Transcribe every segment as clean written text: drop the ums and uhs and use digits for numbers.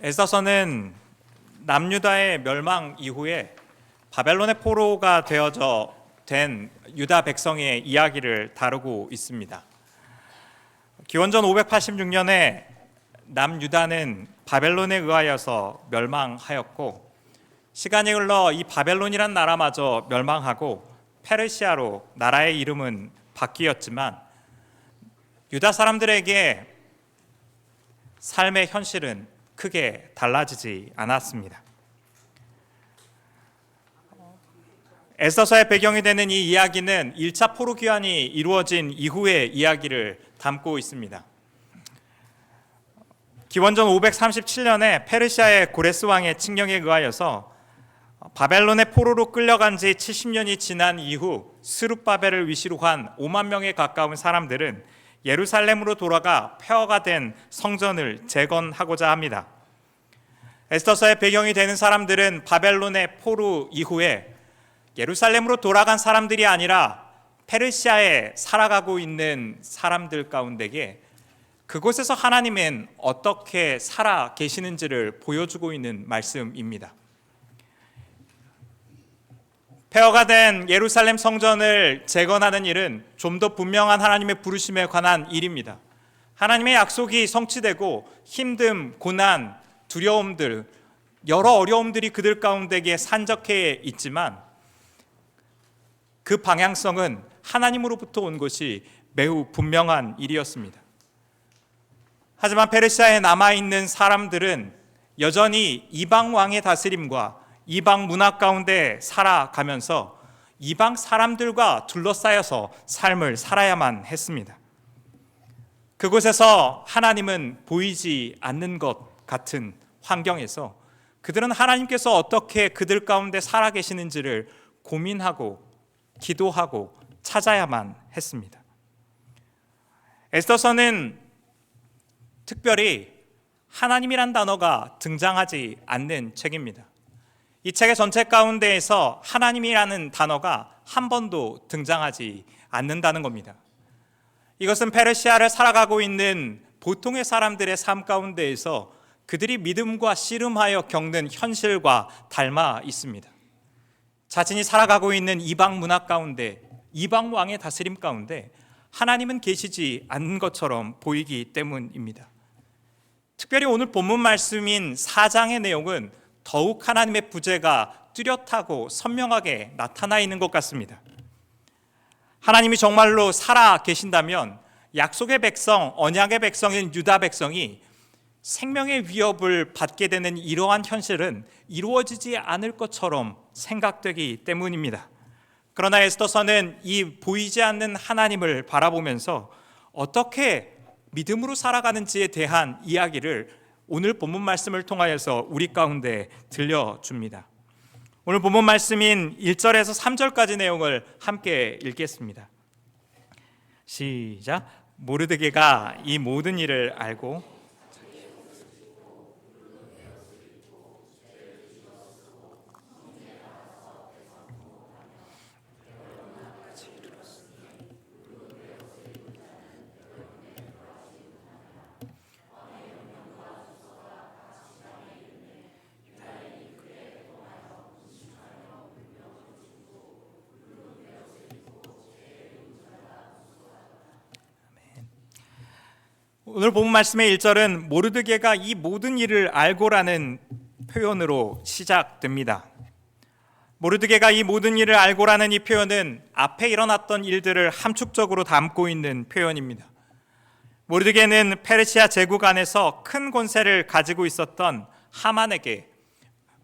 에스더서는 남유다의 멸망 이후에 바벨론의 포로가 되어져 된 유다 백성의 이야기를 다루고 있습니다. 기원전 586년에 남유다는 바벨론에 의하여서 멸망하였고, 시간이 흘러 이 바벨론이란 나라마저 멸망하고 페르시아로 나라의 이름은 바뀌었지만 유다 사람들에게 삶의 현실은 크게 달라지지 않았습니다. 에스더서의 배경이 되는 이 이야기는 1차 포로 귀환이 이루어진 이후의 이야기를 담고 있습니다. 기원전 537년에 페르시아의 고레스 왕의 칙령에 의하여서 바벨론의 포로로 끌려간 지 70년이 지난 이후 스룹바벨을 위시로 한 5만 명에 가까운 사람들은 예루살렘으로 돌아가 폐허가 된 성전을 재건하고자 합니다. 에스더서의 배경이 되는 사람들은 바벨론의 포로 이후에 예루살렘으로 돌아간 사람들이 아니라 페르시아에 살아가고 있는 사람들 가운데에 그곳에서 하나님은 어떻게 살아 계시는지를 보여주고 있는 말씀입니다. 폐허가 된 예루살렘 성전을 재건하는 일은 좀 더 분명한 하나님의 부르심에 관한 일입니다. 하나님의 약속이 성취되고 힘듦, 고난, 두려움들, 여러 어려움들이 그들 가운데에 산적해 있지만 그 방향성은 하나님으로부터 온 것이 매우 분명한 일이었습니다. 하지만 페르시아에 남아있는 사람들은 여전히 이방 왕의 다스림과 이방 문화 가운데 살아가면서 이방 사람들과 둘러싸여서 삶을 살아야만 했습니다. 그곳에서 하나님은 보이지 않는 것 같은 환경에서 그들은 하나님께서 어떻게 그들 가운데 살아계시는지를 고민하고 기도하고 찾아야만 했습니다. 에스더서는 특별히 하나님이란 단어가 등장하지 않는 책입니다. 이 책의 전체 가운데에서 하나님이라는 단어가 한 번도 등장하지 않는다는 겁니다. 이것은 페르시아를 살아가고 있는 보통의 사람들의 삶 가운데에서 그들이 믿음과 씨름하여 겪는 현실과 닮아 있습니다. 자신이 살아가고 있는 이방 문화 가운데, 이방 왕의 다스림 가운데 하나님은 계시지 않는 것처럼 보이기 때문입니다. 특별히 오늘 본문 말씀인 4장의 내용은 더욱 하나님의 부재가 뚜렷하고 선명하게 나타나 있는 것 같습니다. 하나님이 정말로 살아 계신다면 약속의 백성, 언약의 백성인 유다 백성이 생명의 위협을 받게 되는 이러한 현실은 이루어지지 않을 것처럼 생각되기 때문입니다. 그러나 에스더서는 이 보이지 않는 하나님을 바라보면서 어떻게 믿음으로 살아가는지에 대한 이야기를 오늘 본문 말씀을 통하여서 우리 가운데 들려줍니다. 오늘 본문 말씀인 1절에서 3절까지 내용을 함께 읽겠습니다. 시작. 모르드게가 이 모든 일을 알고 오늘 본문 말씀의 1절은 모르드게가 이 모든 일을 알고라는 표현으로 시작됩니다. 모르드게가 이 모든 일을 알고라는 이 표현은 앞에 일어났던 일들을 함축적으로 담고 있는 표현입니다. 모르드게는 페르시아 제국 안에서 큰 권세를 가지고 있었던 하만에게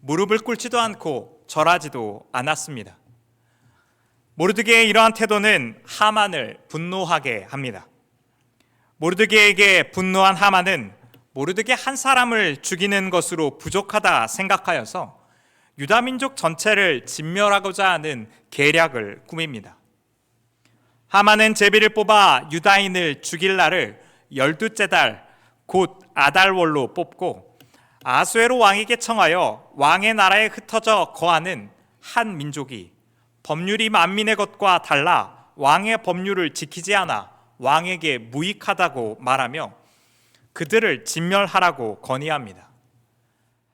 무릎을 꿇지도 않고 절하지도 않았습니다. 모르드게의 이러한 태도는 하만을 분노하게 합니다. 모르드게에게 분노한 하만은 모르드게 한 사람을 죽이는 것으로 부족하다 생각하여서 유다 민족 전체를 진멸하고자 하는 계략을 꾸밉니다. 하만은 제비를 뽑아 유다인을 죽일 날을 12째 달 곧 아달월로 뽑고 아수에로 왕에게 청하여 왕의 나라에 흩어져 거하는 한 민족이 법률이 만민의 것과 달라 왕의 법률을 지키지 않아 왕에게 무익하다고 말하며 그들을 진멸하라고 건의합니다.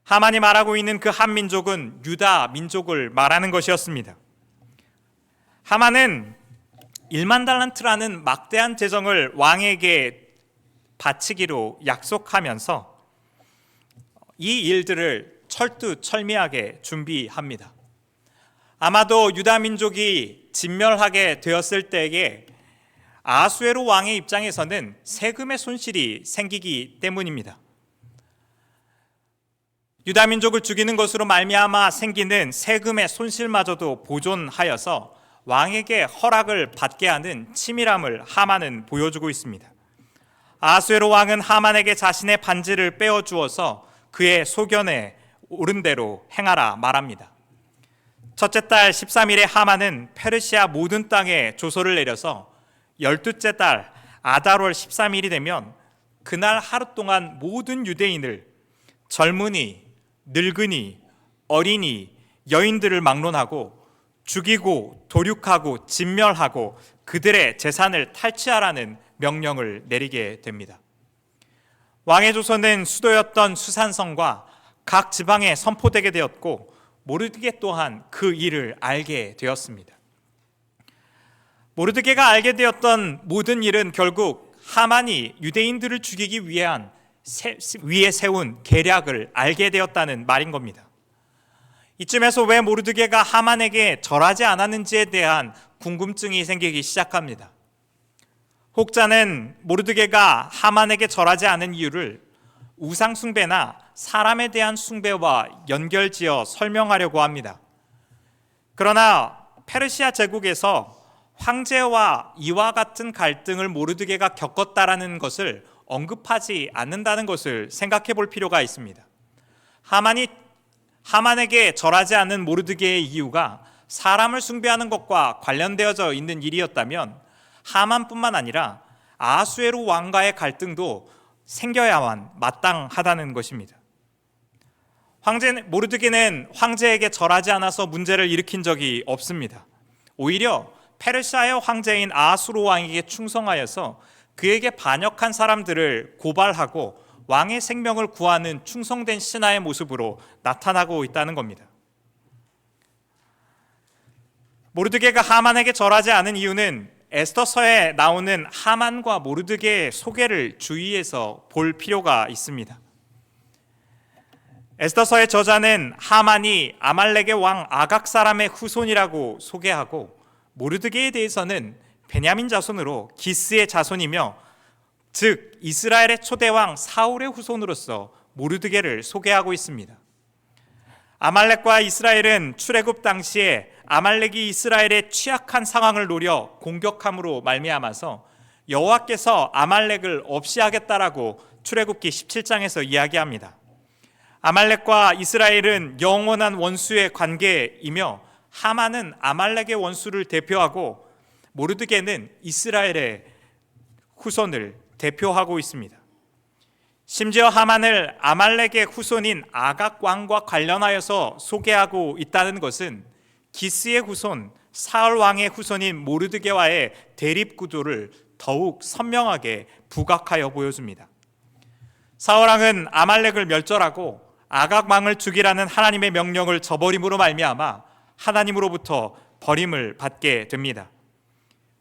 하만이 말하고 있는 그 한 민족은 유다 민족을 말하는 것이었습니다. 하만은 1만 달란트라는 막대한 재정을 왕에게 바치기로 약속하면서 이 일들을 철두철미하게 준비합니다. 아마도 유다 민족이 진멸하게 되었을 때에 아하수에로 왕의 입장에서는 세금의 손실이 생기기 때문입니다. 유다 민족을 죽이는 것으로 말미암아 생기는 세금의 손실마저도 보존하여서 왕에게 허락을 받게 하는 치밀함을 하만은 보여주고 있습니다. 아하수에로 왕은 하만에게 자신의 반지를 빼어주어서 그의 소견에 옳은 대로 행하라 말합니다. 첫째 달 13일에 하만은 페르시아 모든 땅에 조서를 내려서 12째 달 아달월 13일이 되면 그날 하루 동안 모든 유대인을 젊은이, 늙은이, 어린이, 여인들을 막론하고 죽이고 도륙하고 진멸하고 그들의 재산을 탈취하라는 명령을 내리게 됩니다. 왕의 조서는 수도였던 수산성과 각 지방에 선포되게 되었고 모르드게 또한 그 일을 알게 되었습니다. 모르드게가 알게 되었던 모든 일은 결국 하만이 유대인들을 죽이기 위해 세운 계략을 알게 되었다는 말인 겁니다. 이쯤에서 왜 모르드게가 하만에게 절하지 않았는지에 대한 궁금증이 생기기 시작합니다. 혹자는 모르드게가 하만에게 절하지 않은 이유를 우상 숭배나 사람에 대한 숭배와 연결지어 설명하려고 합니다. 그러나 페르시아 제국에서 황제와 이와 같은 갈등을 모르드게가 겪었다라는 것을 언급하지 않는다는 것을 생각해 볼 필요가 있습니다. 하만에게 절하지 않는 모르드게의 이유가 사람을 숭배하는 것과 관련되어져 있는 일이었다면 하만뿐만 아니라 아하수에로 왕과의 갈등도 생겨야만 마땅하다는 것입니다. 모르드게는 황제에게 절하지 않아서 문제를 일으킨 적이 없습니다. 오히려 페르시아의 황제인 아하수로 왕에게 충성하여서 그에게 반역한 사람들을 고발하고 왕의 생명을 구하는 충성된 신하의 모습으로 나타나고 있다는 겁니다. 모르드게가 하만에게 절하지 않은 이유는 에스더서에 나오는 하만과 모르드게의 소개를 주의해서 볼 필요가 있습니다. 에스더서의 저자는 하만이 아말렉의 왕 아각 사람의 후손이라고 소개하고 모르드게에 대해서는 베냐민 자손으로 기스의 자손이며 즉 이스라엘의 초대왕 사울의 후손으로서 모르드게를 소개하고 있습니다. 아말렉과 이스라엘은 출애굽 당시에 아말렉이 이스라엘의 취약한 상황을 노려 공격함으로 말미암아서 여호와께서 아말렉을 없이 하겠다라고 출애굽기 17장에서 이야기합니다. 아말렉과 이스라엘은 영원한 원수의 관계이며 하만은 아말렉의 원수를 대표하고 모르드게는 이스라엘의 후손을 대표하고 있습니다. 심지어 하만을 아말렉의 후손인 아각 왕과 관련하여서 소개하고 있다는 것은 기스의 후손 사울 왕의 후손인 모르드게와의 대립 구도를 더욱 선명하게 부각하여 보여줍니다. 사울 왕은 아말렉을 멸절하고 아각 왕을 죽이라는 하나님의 명령을 저버림으로 말미암아 하나님으로부터 버림을 받게 됩니다.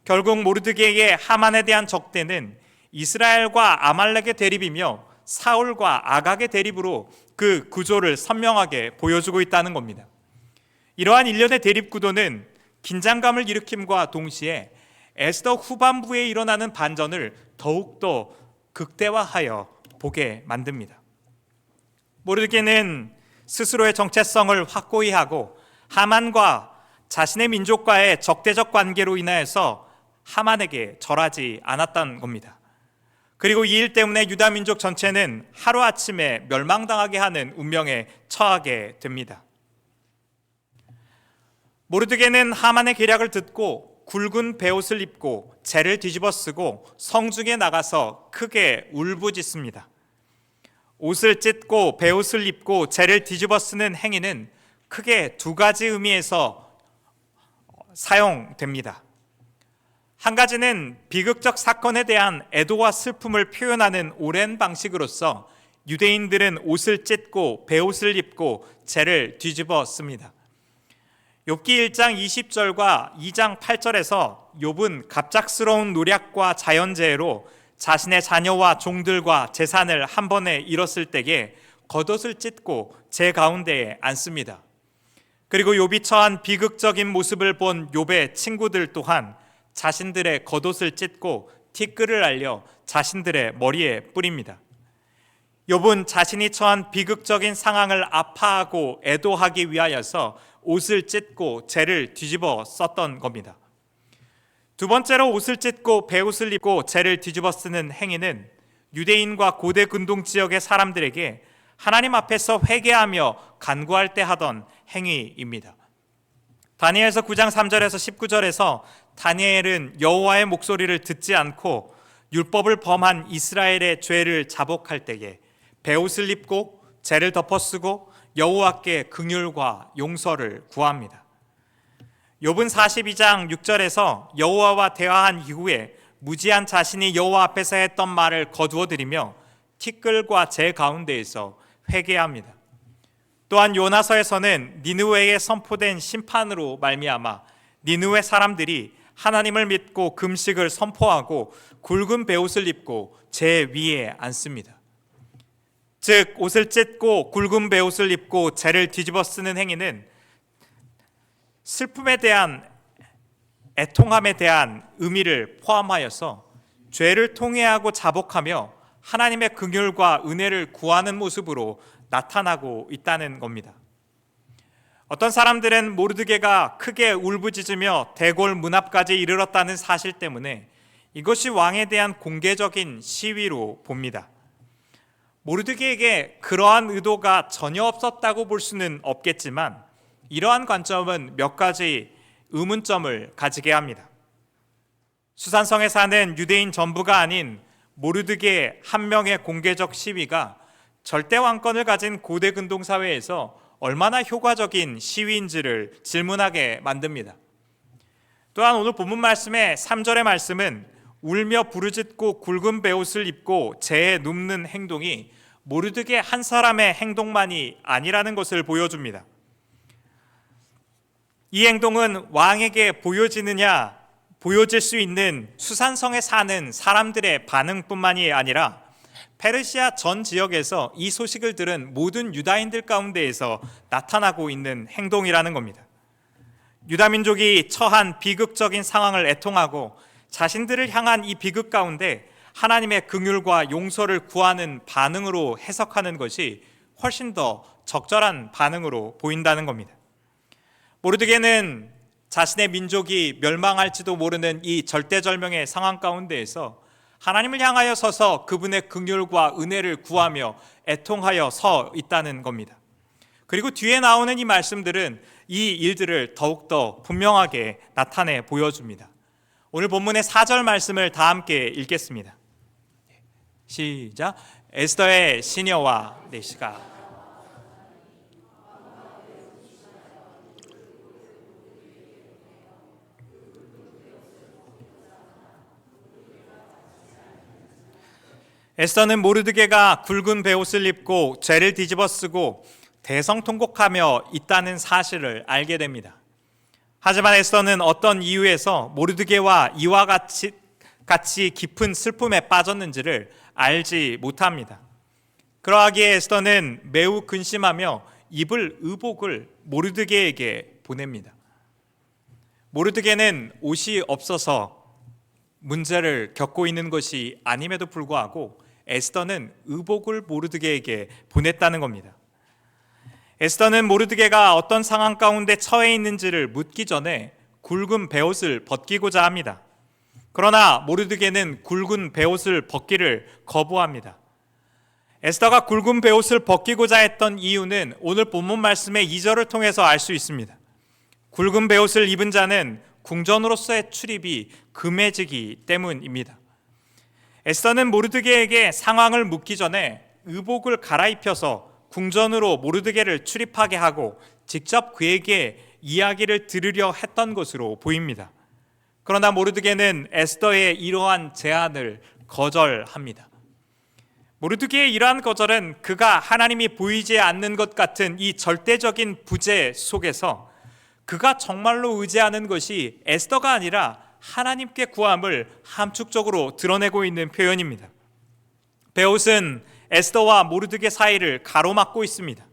결국 모르드게의 하만에 대한 적대는 이스라엘과 아말렉의 대립이며 사울과 아각의 대립으로 그 구조를 선명하게 보여주고 있다는 겁니다. 이러한 일련의 대립 구도는 긴장감을 일으킴과 동시에 에스더 후반부에 일어나는 반전을 더욱더 극대화하여 보게 만듭니다. 모르드게는 스스로의 정체성을 확고히 하고 하만과 자신의 민족과의 적대적 관계로 인하여서 하만에게 절하지 않았다는 겁니다. 그리고 이 일 때문에 유다 민족 전체는 하루아침에 멸망당하게 하는 운명에 처하게 됩니다. 모르드게는 하만의 계략을 듣고 굵은 베옷을 입고 재를 뒤집어 쓰고 성중에 나가서 크게 울부짖습니다. 옷을 찢고 베옷을 입고 재를 뒤집어 쓰는 행위는 크게 두 가지 의미에서 사용됩니다. 한 가지는 비극적 사건에 대한 애도와 슬픔을 표현하는 오랜 방식으로서 유대인들은 옷을 찢고 베옷을 입고 재를 뒤집어 씁니다. 욥기 1장 20절과 2장 8절에서 욥은 갑작스러운 노략과 자연재해로 자신의 자녀와 종들과 재산을 한 번에 잃었을 때에 겉옷을 찢고 재 가운데에 앉습니다. 그리고 욥이 처한 비극적인 모습을 본 욥의 친구들 또한 자신들의 겉옷을 찢고 티끌을 알려 자신들의 머리에 뿌립니다. 욥은 자신이 처한 비극적인 상황을 아파하고 애도하기 위하여서 옷을 찢고 재를 뒤집어 썼던 겁니다. 두 번째로 옷을 찢고 베옷을 입고 재를 뒤집어 쓰는 행위는 유대인과 고대 근동 지역의 사람들에게 하나님 앞에서 회개하며 간구할 때 하던 행위입니다. 다니엘서 9장 3절에서 19절에서 다니엘은 여호와의 목소리를 듣지 않고 율법을 범한 이스라엘의 죄를 자복할 때에 베옷을 입고 재를 덮어쓰고 여호와께 긍휼과 용서를 구합니다. 욥은 42장 6절에서 여호와와 대화한 이후에 무지한 자신이 여호와 앞에서 했던 말을 거두어들이며 티끌과 재 가운데에서 회개합니다. 또한 요나서에서는 니느웨에 선포된 심판으로 말미암아 니느웨 사람들이 하나님을 믿고 금식을 선포하고 굵은 베옷을 입고 재 위에 앉습니다. 즉 옷을 찢고 굵은 베옷을 입고 재를 뒤집어 쓰는 행위는 슬픔에 대한 애통함에 대한 의미를 포함하여서 죄를 통회하고 자복하며 하나님의 긍휼과 은혜를 구하는 모습으로 나타나고 있다는 겁니다. 어떤 사람들은 모르드게가 크게 울부짖으며 대궐 문 앞까지 이르렀다는 사실 때문에 이것이 왕에 대한 공개적인 시위로 봅니다. 모르드게에게 그러한 의도가 전혀 없었다고 볼 수는 없겠지만 이러한 관점은 몇 가지 의문점을 가지게 합니다. 수산성에 사는 유대인 전부가 아닌 모르드게 한 명의 공개적 시위가 절대 왕권을 가진 고대 근동 사회에서 얼마나 효과적인 시위인지를 질문하게 만듭니다. 또한 오늘 본문 말씀의 3절의 말씀은 울며 부르짖고 굵은 베옷을 입고 재에 눕는 행동이 모르드게 한 사람의 행동만이 아니라는 것을 보여줍니다. 이 행동은 왕에게 보여질 수 있는 수산성에 사는 사람들의 반응뿐만이 아니라 페르시아 전 지역에서 이 소식을 들은 모든 유다인들 가운데에서 나타나고 있는 행동이라는 겁니다. 유다 민족이 처한 비극적인 상황을 애통하고 자신들을 향한 이 비극 가운데 하나님의 긍휼과 용서를 구하는 반응으로 해석하는 것이 훨씬 더 적절한 반응으로 보인다는 겁니다. 모르드게는 자신의 민족이 멸망할지도 모르는 이 절대절명의 상황 가운데에서 하나님을 향하여 서서 그분의 긍휼과 은혜를 구하며 애통하여 서 있다는 겁니다. 그리고 뒤에 나오는 이 말씀들은 이 일들을 더욱더 분명하게 나타내 보여줍니다. 오늘 본문의 4절 말씀을 다 함께 읽겠습니다. 시작. 에스더의 시녀와 내시가 에스더는 모르드게가 굵은 베옷을 입고 죄를 뒤집어 쓰고 대성통곡하며 있다는 사실을 알게 됩니다. 하지만 에스더는 어떤 이유에서 모르드게와 이와 같이 깊은 슬픔에 빠졌는지를 알지 못합니다. 그러하기에 에스더는 매우 근심하며 입을 의복을 모르드게에게 보냅니다. 모르드게는 옷이 없어서 문제를 겪고 있는 것이 아님에도 불구하고 에스더는 의복을 모르드게에게 보냈다는 겁니다. 에스더는 모르드게가 어떤 상황 가운데 처해 있는지를 묻기 전에 굵은 베옷을 벗기고자 합니다. 그러나 모르드게는 굵은 베옷을 벗기를 거부합니다. 에스더가 굵은 베옷을 벗기고자 했던 이유는 오늘 본문 말씀의 2절을 통해서 알 수 있습니다. 굵은 베옷을 입은 자는 궁전으로서의 출입이 금해지기 때문입니다. 에스더는 모르드게에게 상황을 묻기 전에 의복을 갈아입혀서 궁전으로 모르드게를 출입하게 하고 직접 그에게 이야기를 들으려 했던 것으로 보입니다. 그러나 모르드게는 에스더의 이러한 제안을 거절합니다. 모르드게의 이러한 거절은 그가 하나님이 보이지 않는 것 같은 이 절대적인 부재 속에서 그가 정말로 의지하는 것이 에스더가 아니라 하나님께 구함을 함축적으로 드러내고 있는 표현입니다. 베옷은 에스더와 모르드게 사이를 가로막고 있습니다.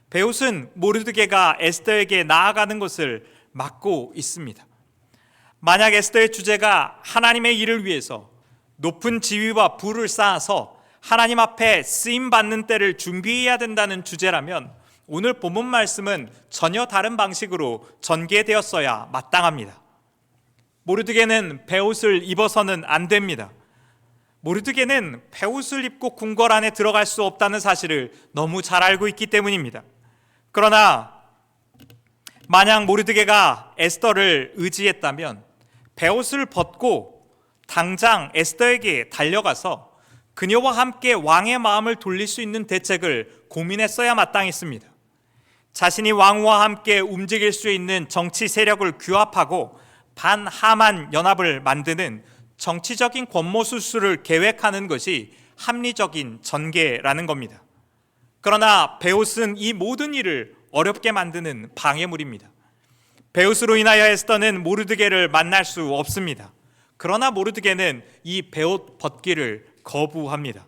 베옷은 모르드게가 에스더에게 나아가는 것을 막고 있습니다. 만약 에스더의 주제가 하나님의 일을 위해서 높은 지위와 부를 쌓아서 하나님 앞에 쓰임받는 때를 준비해야 된다는 주제라면 오늘 본문 말씀은 전혀 다른 방식으로 전개되었어야 마땅합니다. 모르드게는 베옷을 입어서는 안 됩니다. 모르드게는 베옷을 입고 궁궐 안에 들어갈 수 없다는 사실을 너무 잘 알고 있기 때문입니다. 그러나 만약 모르드게가 에스더를 의지했다면 베옷을 벗고 당장 에스더에게 달려가서 그녀와 함께 왕의 마음을 돌릴 수 있는 대책을 고민했어야 마땅했습니다. 자신이 왕과 함께 움직일 수 있는 정치 세력을 규합하고 반하만 연합을 만드는 정치적인 권모술수를 계획하는 것이 합리적인 전개라는 겁니다. 그러나 베옷은 이 모든 일을 어렵게 만드는 방해물입니다. 베옷으로 인하여 에스더는 모르드게를 만날 수 없습니다. 그러나 모르드게는 이 베옷 벗기를 거부합니다.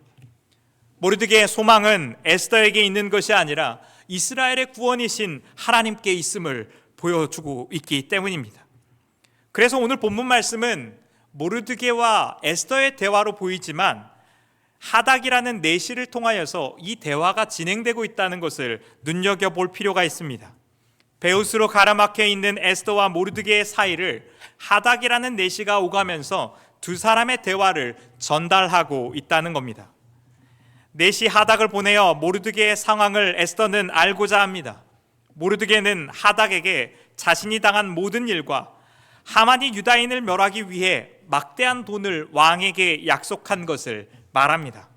모르드게의 소망은 에스더에게 있는 것이 아니라 이스라엘의 구원이신 하나님께 있음을 보여주고 있기 때문입니다. 그래서 오늘 본문 말씀은 모르드게와 에스더의 대화로 보이지만 하닥이라는 내시를 통하여서 이 대화가 진행되고 있다는 것을 눈여겨볼 필요가 있습니다. 베옷으로 가로막혀 있는 에스더와 모르드게의 사이를 하닥이라는 내시가 오가면서 두 사람의 대화를 전달하고 있다는 겁니다. 내시 하닥을 보내어 모르드게의 상황을 에스더는 알고자 합니다. 모르드게는 하닥에게 자신이 당한 모든 일과 하만이 유다인을 멸하기 위해 막대한 돈을 왕에게 약속한 것을 말합니다.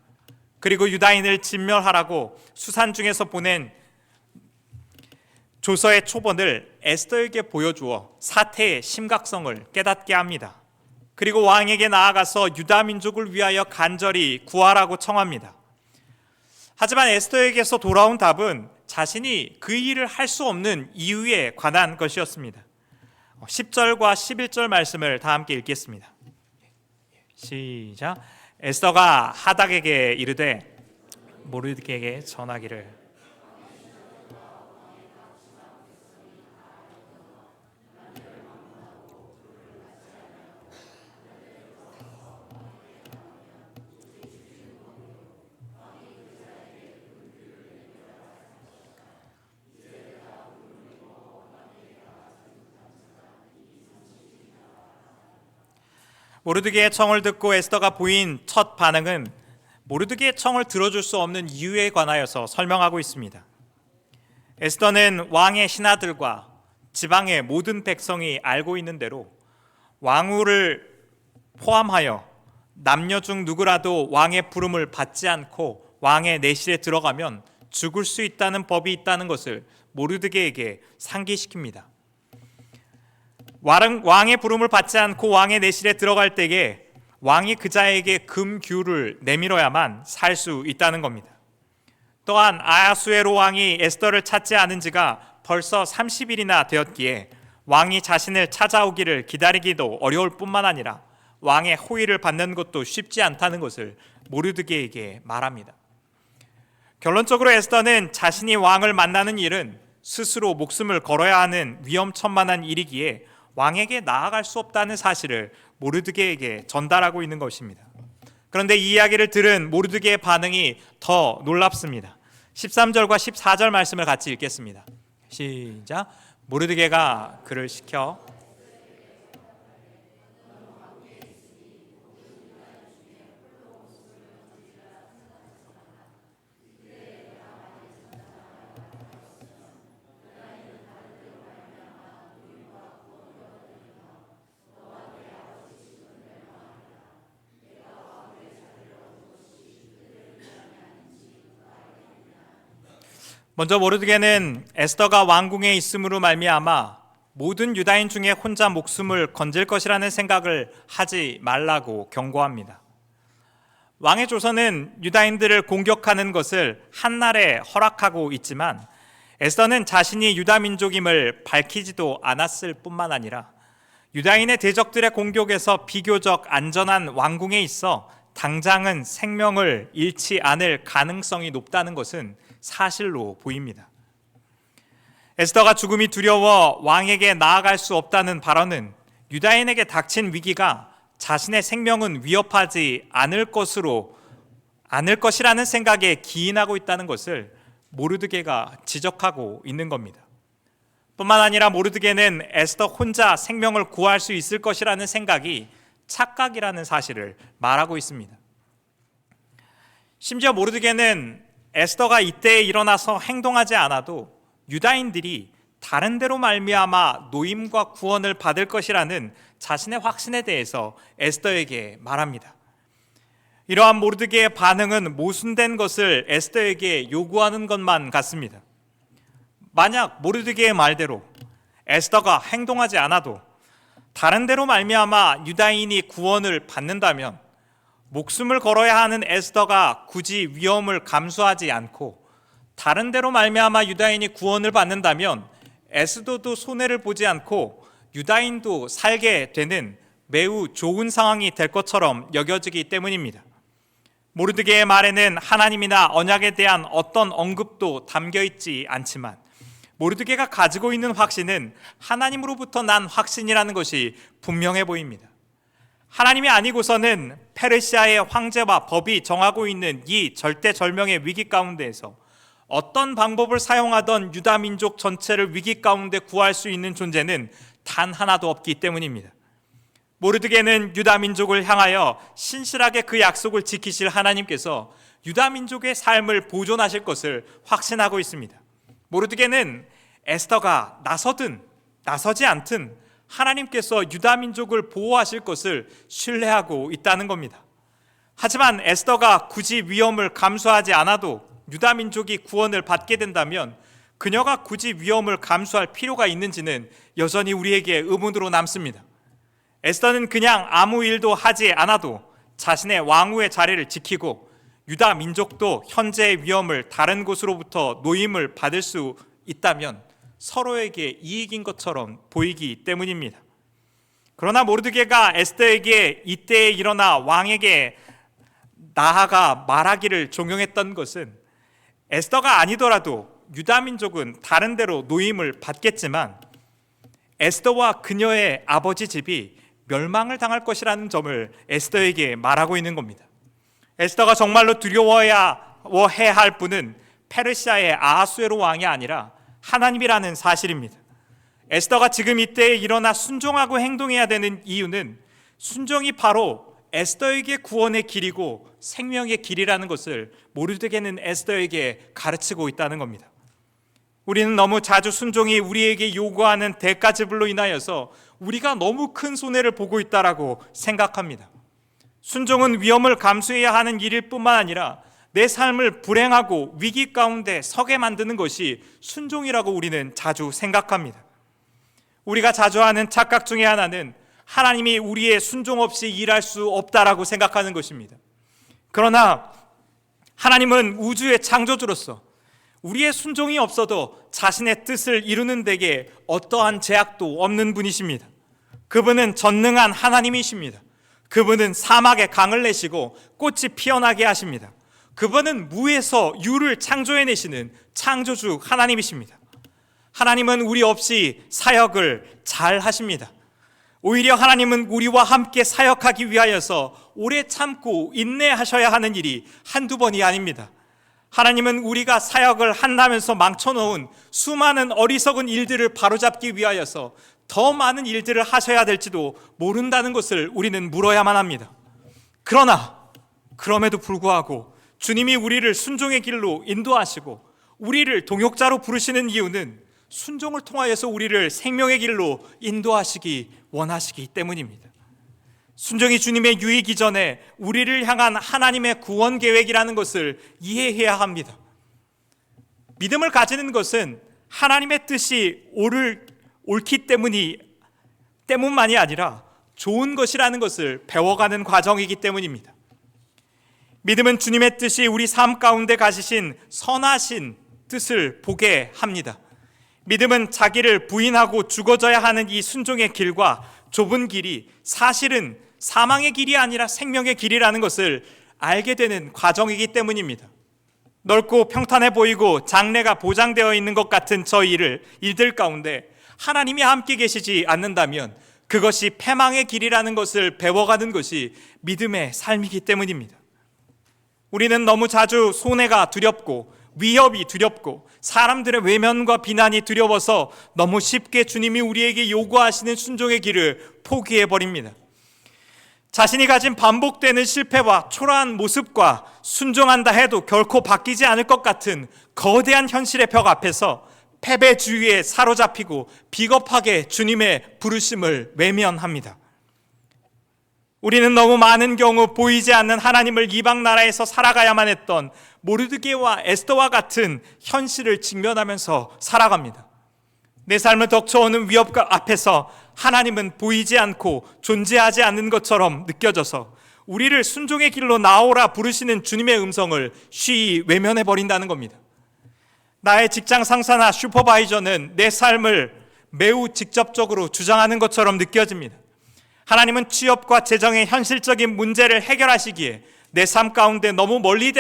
그리고 유다인을 진멸하라고 수산 중에서 보낸 조서의 초본을 에스더에게 보여주어 사태의 심각성을 깨닫게 합니다. 그리고 왕에게 나아가서 유다 민족을 위하여 간절히 구하라고 청합니다. 하지만 에스더에게서 돌아온 답은 자신이 그 일을 할 수 없는 이유에 관한 것이었습니다. 10절과 11절 말씀을 다 함께 읽겠습니다. 시작. 에스더가 하닥에게 이르되 모르드게에게 전하기를 모르드게의 청을 듣고 에스더가 보인 첫 반응은 모르드게의 청을 들어줄 수 없는 이유에 관하여서 설명하고 있습니다. 에스더는 왕의 신하들과 지방의 모든 백성이 알고 있는 대로 왕후를 포함하여 남녀 중 누구라도 왕의 부름을 받지 않고 왕의 내실에 들어가면 죽을 수 있다는 법이 있다는 것을 모르드게에게 상기시킵니다. 왕의 부름을 받지 않고 왕의 내실에 들어갈 때에 왕이 그자에게 금규를 내밀어야만 살 수 있다는 겁니다. 또한 아하수에로 왕이 에스더를 찾지 않은 지가 벌써 30일이나 되었기에 왕이 자신을 찾아오기를 기다리기도 어려울 뿐만 아니라 왕의 호의를 받는 것도 쉽지 않다는 것을 모르드게에게 말합니다. 결론적으로 에스더는 자신이 왕을 만나는 일은 스스로 목숨을 걸어야 하는 위험천만한 일이기에 왕에게 나아갈 수 없다는 사실을 모르드게에게 전달하고 있는 것입니다. 그런데 이 이야기를 들은 모르드게의 반응이 더 놀랍습니다. 13절과 14절 말씀을 같이 읽겠습니다. 시작. 모르드게가 그를 시켜 먼저 모르드게는 에스더가 왕궁에 있음으로 말미암아 모든 유다인 중에 혼자 목숨을 건질 것이라는 생각을 하지 말라고 경고합니다. 왕의 조서는 유다인들을 공격하는 것을 한날에 허락하고 있지만 에스더는 자신이 유다 민족임을 밝히지도 않았을 뿐만 아니라 유다인의 대적들의 공격에서 비교적 안전한 왕궁에 있어 당장은 생명을 잃지 않을 가능성이 높다는 것은 사실로 보입니다. 에스더가 죽음이 두려워 왕에게 나아갈 수 없다는 발언은 유다인에게 닥친 위기가 자신의 생명은 위협하지 않을 것이라는 생각에 기인하고 있다는 것을 모르드게가 지적하고 있는 겁니다. 뿐만 아니라 모르드게는 에스더 혼자 생명을 구할 수 있을 것이라는 생각이 착각이라는 사실을 말하고 있습니다. 심지어 모르드게는 에스더가 이때에 일어나서 행동하지 않아도 유다인들이 다른 데로 말미암아 노임과 구원을 받을 것이라는 자신의 확신에 대해서 에스더에게 말합니다. 이러한 모르드게의 반응은 모순된 것을 에스더에게 요구하는 것만 같습니다. 만약 모르드게의 말대로 에스더가 행동하지 않아도 다른 데로 말미암아 유다인이 구원을 받는다면 목숨을 걸어야 하는 에스더가 굳이 위험을 감수하지 않고 다른 데로 말미암아 유다인이 구원을 받는다면 에스더도 손해를 보지 않고 유다인도 살게 되는 매우 좋은 상황이 될 것처럼 여겨지기 때문입니다. 모르드게의 말에는 하나님이나 언약에 대한 어떤 언급도 담겨 있지 않지만 모르드게가 가지고 있는 확신은 하나님으로부터 난 확신이라는 것이 분명해 보입니다. 하나님이 아니고서는 페르시아의 황제와 법이 정하고 있는 이 절대절명의 위기 가운데에서 어떤 방법을 사용하던 유다 민족 전체를 위기 가운데 구할 수 있는 존재는 단 하나도 없기 때문입니다. 모르드게는 유다 민족을 향하여 신실하게 그 약속을 지키실 하나님께서 유다 민족의 삶을 보존하실 것을 확신하고 있습니다. 모르드게는 에스더가 나서든 나서지 않든 하나님께서 유다 민족을 보호하실 것을 신뢰하고 있다는 겁니다. 하지만 에스더가 굳이 위험을 감수하지 않아도 유다 민족이 구원을 받게 된다면 그녀가 굳이 위험을 감수할 필요가 있는지는 여전히 우리에게 의문으로 남습니다. 에스더는 그냥 아무 일도 하지 않아도 자신의 왕후의 자리를 지키고 유다 민족도 현재의 위험을 다른 곳으로부터 노임을 받을 수 있다면 서로에게 이익인 것처럼 보이기 때문입니다. 그러나 모르드게가 에스더에게 이때에 일어나 왕에게 나아가 말하기를 종용했던 것은 에스더가 아니더라도 유다 민족은 다른 데로 노임을 받겠지만 에스더와 그녀의 아버지 집이 멸망을 당할 것이라는 점을 에스더에게 말하고 있는 겁니다. 에스더가 정말로 두려워해야 할 분은 페르시아의 아하수에로 왕이 아니라 하나님이라는 사실입니다. 에스더가 지금 이때에 일어나 순종하고 행동해야 되는 이유는 순종이 바로 에스더에게 구원의 길이고 생명의 길이라는 것을 모르드게는 에스더에게 가르치고 있다는 겁니다. 우리는 너무 자주 순종이 우리에게 요구하는 대가지불로 인하여서 우리가 너무 큰 손해를 보고 있다라고 생각합니다. 순종은 위험을 감수해야 하는 일일 뿐만 아니라 내 삶을 불행하고 위기 가운데 서게 만드는 것이 순종이라고 우리는 자주 생각합니다. 우리가 자주 하는 착각 중에 하나는 하나님이 우리의 순종 없이 일할 수 없다라고 생각하는 것입니다. 그러나 하나님은 우주의 창조주로서 우리의 순종이 없어도 자신의 뜻을 이루는 데에 어떠한 제약도 없는 분이십니다. 그분은 전능한 하나님이십니다. 그분은 사막에 강을 내시고 꽃이 피어나게 하십니다. 그분은 무에서 유를 창조해내시는 창조주 하나님이십니다. 하나님은 우리 없이 사역을 잘 하십니다. 오히려 하나님은 우리와 함께 사역하기 위하여서 오래 참고 인내하셔야 하는 일이 한두 번이 아닙니다. 하나님은 우리가 사역을 한다면서 망쳐놓은 수많은 어리석은 일들을 바로잡기 위하여서 더 많은 일들을 하셔야 될지도 모른다는 것을 우리는 물어야만 합니다. 그럼에도 불구하고 주님이 우리를 순종의 길로 인도하시고 우리를 동역자로 부르시는 이유는 순종을 통하여서 우리를 생명의 길로 인도하시기 원하시기 때문입니다. 순종이 주님의 유익 이전에 우리를 향한 하나님의 구원 계획이라는 것을 이해해야 합니다. 믿음을 가지는 것은 하나님의 뜻이 옳기 때문만이 아니라 좋은 것이라는 것을 배워가는 과정이기 때문입니다. 믿음은 주님의 뜻이 우리 삶 가운데 가지신 선하신 뜻을 보게 합니다. 믿음은 자기를 부인하고 죽어져야 하는 이 순종의 길과 좁은 길이 사실은 사망의 길이 아니라 생명의 길이라는 것을 알게 되는 과정이기 때문입니다. 넓고 평탄해 보이고 장래가 보장되어 있는 것 같은 저 일들 가운데 하나님이 함께 계시지 않는다면 그것이 패망의 길이라는 것을 배워가는 것이 믿음의 삶이기 때문입니다. 우리는 너무 자주 손해가 두렵고 위협이 두렵고 사람들의 외면과 비난이 두려워서 너무 쉽게 주님이 우리에게 요구하시는 순종의 길을 포기해버립니다. 자신이 가진 반복되는 실패와 초라한 모습과 순종한다 해도 결코 바뀌지 않을 것 같은 거대한 현실의 벽 앞에서 패배주의에 사로잡히고 비겁하게 주님의 부르심을 외면합니다. 우리는 너무 많은 경우 보이지 않는 하나님을 이방 나라에서 살아가야만 했던 모르드게와 에스더와 같은 현실을 직면하면서 살아갑니다. 내 삶을 덮쳐오는 위협 앞에서 하나님은 보이지 않고 존재하지 않는 것처럼 느껴져서 우리를 순종의 길로 나오라 부르시는 주님의 음성을 쉬이 외면해버린다는 겁니다. 나의 직장 상사나 슈퍼바이저는 내 삶을 매우 직접적으로 주장하는 것처럼 느껴집니다. 하나님은 취업과 재정의 현실적인 문제를 해결하시기에 내 삶 가운데 너무 멀리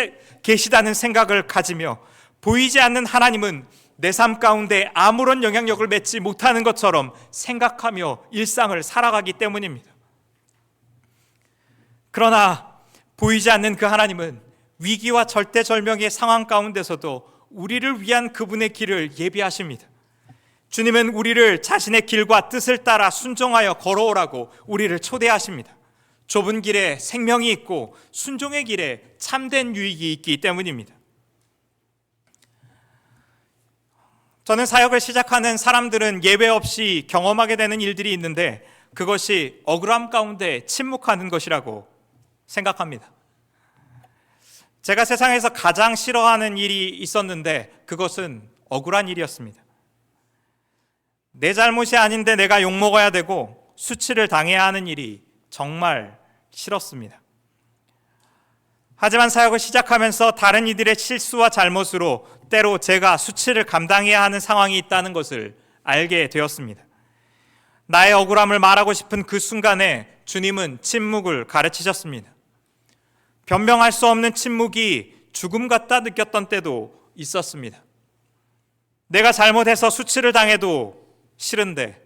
계시다는 생각을 가지며 보이지 않는 하나님은 내 삶 가운데 아무런 영향력을 맺지 못하는 것처럼 생각하며 일상을 살아가기 때문입니다. 그러나 보이지 않는 그 하나님은 위기와 절대절명의 상황 가운데서도 우리를 위한 그분의 길을 예비하십니다. 주님은 우리를 자신의 길과 뜻을 따라 순종하여 걸어오라고 우리를 초대하십니다. 좁은 길에 생명이 있고 순종의 길에 참된 유익이 있기 때문입니다. 저는 사역을 시작하는 사람들은 예외 없이 경험하게 되는 일들이 있는데 그것이 억울함 가운데 침묵하는 것이라고 생각합니다. 제가 세상에서 가장 싫어하는 일이 있었는데 그것은 억울한 일이었습니다. 내 잘못이 아닌데 내가 욕먹어야 되고 수치를 당해야 하는 일이 정말 싫었습니다. 하지만 사역을 시작하면서 다른 이들의 실수와 잘못으로 때로 제가 수치를 감당해야 하는 상황이 있다는 것을 알게 되었습니다. 나의 억울함을 말하고 싶은 그 순간에 주님은 침묵을 가르치셨습니다. 변명할 수 없는 침묵이 죽음 같다 느꼈던 때도 있었습니다. 내가 잘못해서 수치를 당해도 싫은데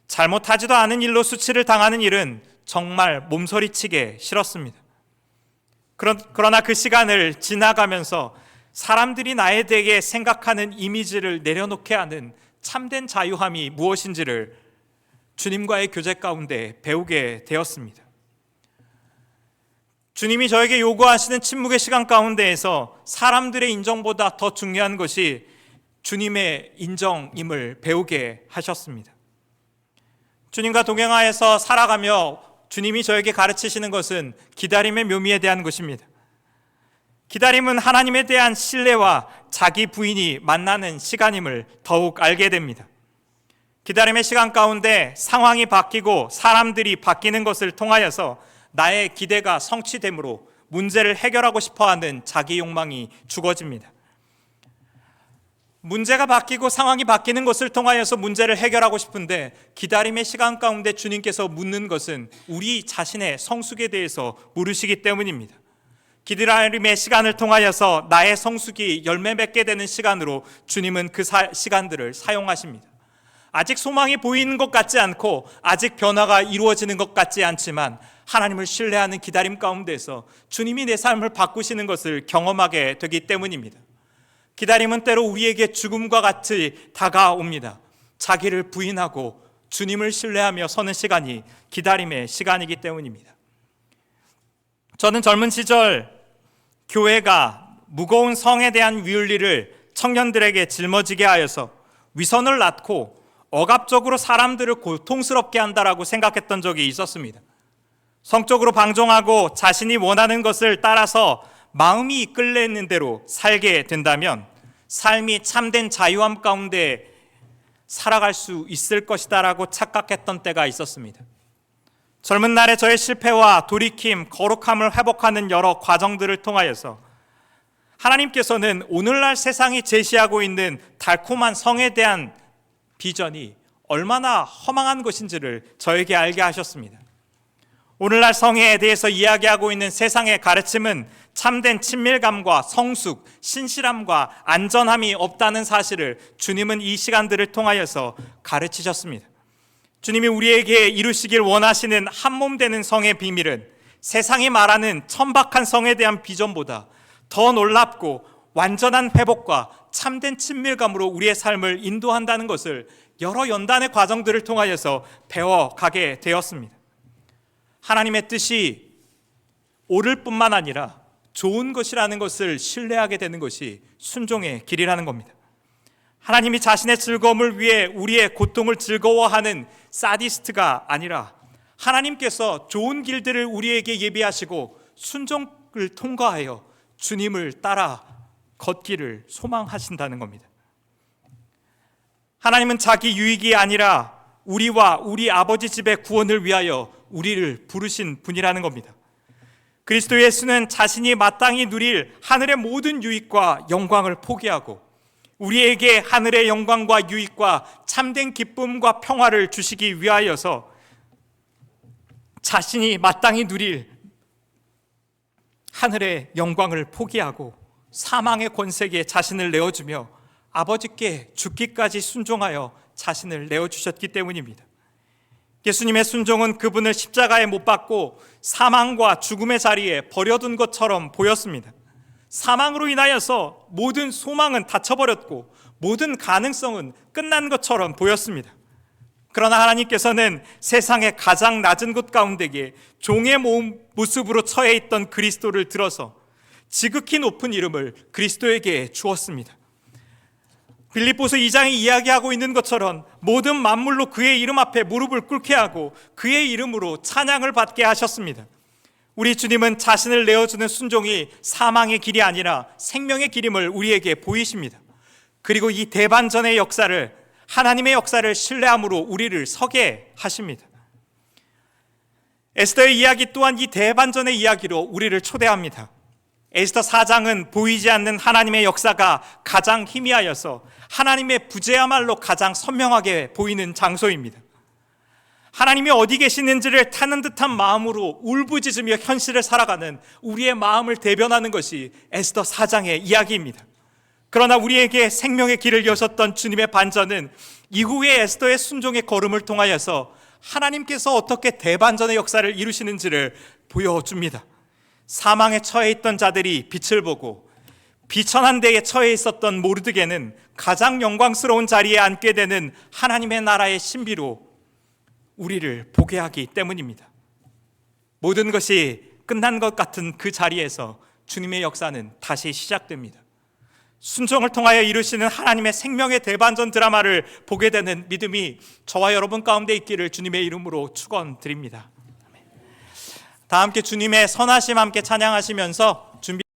잘못하지도 않은 일로 수치를 당하는 일은 정말 몸서리치게 싫었습니다. 그러나 그 시간을 지나가면서 사람들이 나에 대해 생각하는 이미지를 내려놓게 하는 참된 자유함이 무엇인지를 주님과의 교제 가운데 배우게 되었습니다. 주님이 저에게 요구하시는 침묵의 시간 가운데에서 사람들의 인정보다 더 중요한 것이 주님의 인정임을 배우게 하셨습니다. 주님과 동행하여서 살아가며 주님이 저에게 가르치시는 것은 기다림의 묘미에 대한 것입니다. 기다림은 하나님에 대한 신뢰와 자기 부인이 만나는 시간임을 더욱 알게 됩니다. 기다림의 시간 가운데 상황이 바뀌고 사람들이 바뀌는 것을 통하여서 나의 기대가 성취됨으로 문제를 해결하고 싶어하는 자기 욕망이 죽어집니다. 문제가 바뀌고 상황이 바뀌는 것을 통하여서 문제를 해결하고 싶은데 기다림의 시간 가운데 주님께서 묻는 것은 우리 자신의 성숙에 대해서 물으시기 때문입니다. 기다림의 시간을 통하여서 나의 성숙이 열매 맺게 되는 시간으로 주님은 그 시간들을 사용하십니다. 아직 소망이 보이는 것 같지 않고 아직 변화가 이루어지는 것 같지 않지만 하나님을 신뢰하는 기다림 가운데서 주님이 내 삶을 바꾸시는 것을 경험하게 되기 때문입니다. 기다림은 때로 우리에게 죽음과 같이 다가옵니다. 자기를 부인하고 주님을 신뢰하며 서는 시간이 기다림의 시간이기 때문입니다. 저는 젊은 시절 교회가 무거운 성에 대한 위윤리를 청년들에게 짊어지게 하여서 위선을 낳고 억압적으로 사람들을 고통스럽게 한다라고 생각했던 적이 있었습니다. 성적으로 방종하고 자신이 원하는 것을 따라서 마음이 이끌리는 대로 살게 된다면 삶이 참된 자유함 가운데 살아갈 수 있을 것이다라고 착각했던 때가 있었습니다. 젊은 날의 저의 실패와 돌이킴, 거룩함을 회복하는 여러 과정들을 통하여서 하나님께서는 오늘날 세상이 제시하고 있는 달콤한 성에 대한 비전이 얼마나 허망한 것인지를 저에게 알게 하셨습니다. 오늘날 성에 대해서 이야기하고 있는 세상의 가르침은 참된 친밀감과 성숙, 신실함과 안전함이 없다는 사실을 주님은 이 시간들을 통하여서 가르치셨습니다. 주님이 우리에게 이루시길 원하시는 한몸 되는 성의 비밀은 세상이 말하는 천박한 성에 대한 비전보다 더 놀랍고 완전한 회복과 참된 친밀감으로 우리의 삶을 인도한다는 것을 여러 연단의 과정들을 통하여서 배워가게 되었습니다. 하나님의 뜻이 옳을 뿐만 아니라 좋은 것이라는 것을 신뢰하게 되는 것이 순종의 길이라는 겁니다. 하나님이 자신의 즐거움을 위해 우리의 고통을 즐거워하는 사디스트가 아니라 하나님께서 좋은 길들을 우리에게 예비하시고 순종을 통과하여 주님을 따라 걷기를 소망하신다는 겁니다. 하나님은 자기 유익이 아니라 우리와 우리 아버지 집의 구원을 위하여 우리를 부르신 분이라는 겁니다. 그리스도 예수는 자신이 마땅히 누릴 하늘의 모든 유익과 영광을 포기하고 우리에게 하늘의 영광과 유익과 참된 기쁨과 평화를 주시기 위하여서 자신이 마땅히 누릴 하늘의 영광을 포기하고 사망의 권세에 자신을 내어주며 아버지께 죽기까지 순종하여 자신을 내어주셨기 때문입니다. 예수님의 순종은 그분을 십자가에 못 박고 사망과 죽음의 자리에 버려둔 것처럼 보였습니다. 사망으로 인하여서 모든 소망은 닫혀버렸고 모든 가능성은 끝난 것처럼 보였습니다. 그러나 하나님께서는 세상의 가장 낮은 곳 가운데에 종의 모습으로 처해 있던 그리스도를 들어서 지극히 높은 이름을 그리스도에게 주었습니다. 빌립보서 2장이 이야기하고 있는 것처럼 모든 만물로 그의 이름 앞에 무릎을 꿇게 하고 그의 이름으로 찬양을 받게 하셨습니다. 우리 주님은 자신을 내어주는 순종이 사망의 길이 아니라 생명의 길임을 우리에게 보이십니다. 그리고 이 대반전의 역사를, 하나님의 역사를 신뢰함으로 우리를 서게 하십니다. 에스더의 이야기 또한 이 대반전의 이야기로 우리를 초대합니다. 에스더 4장은 보이지 않는 하나님의 역사가 가장 희미하여서 하나님의 부재야말로 가장 선명하게 보이는 장소입니다. 하나님이 어디 계시는지를 타는 듯한 마음으로 울부짖으며 현실을 살아가는 우리의 마음을 대변하는 것이 에스더 4장의 이야기입니다. 그러나 우리에게 생명의 길을 여셨던 주님의 반전은 이후의 에스더의 순종의 걸음을 통하여서 하나님께서 어떻게 대반전의 역사를 이루시는지를 보여줍니다. 사망에 처해 있던 자들이 빛을 보고 비천한 데에 처해 있었던 모르드게는 가장 영광스러운 자리에 앉게 되는 하나님의 나라의 신비로 우리를 보게 하기 때문입니다. 모든 것이 끝난 것 같은 그 자리에서 주님의 역사는 다시 시작됩니다. 순종을 통하여 이루시는 하나님의 생명의 대반전 드라마를 보게 되는 믿음이 저와 여러분 가운데 있기를 주님의 이름으로 축원드립니다. 다 함께 주님의 선하심 함께 찬양하시면서 준비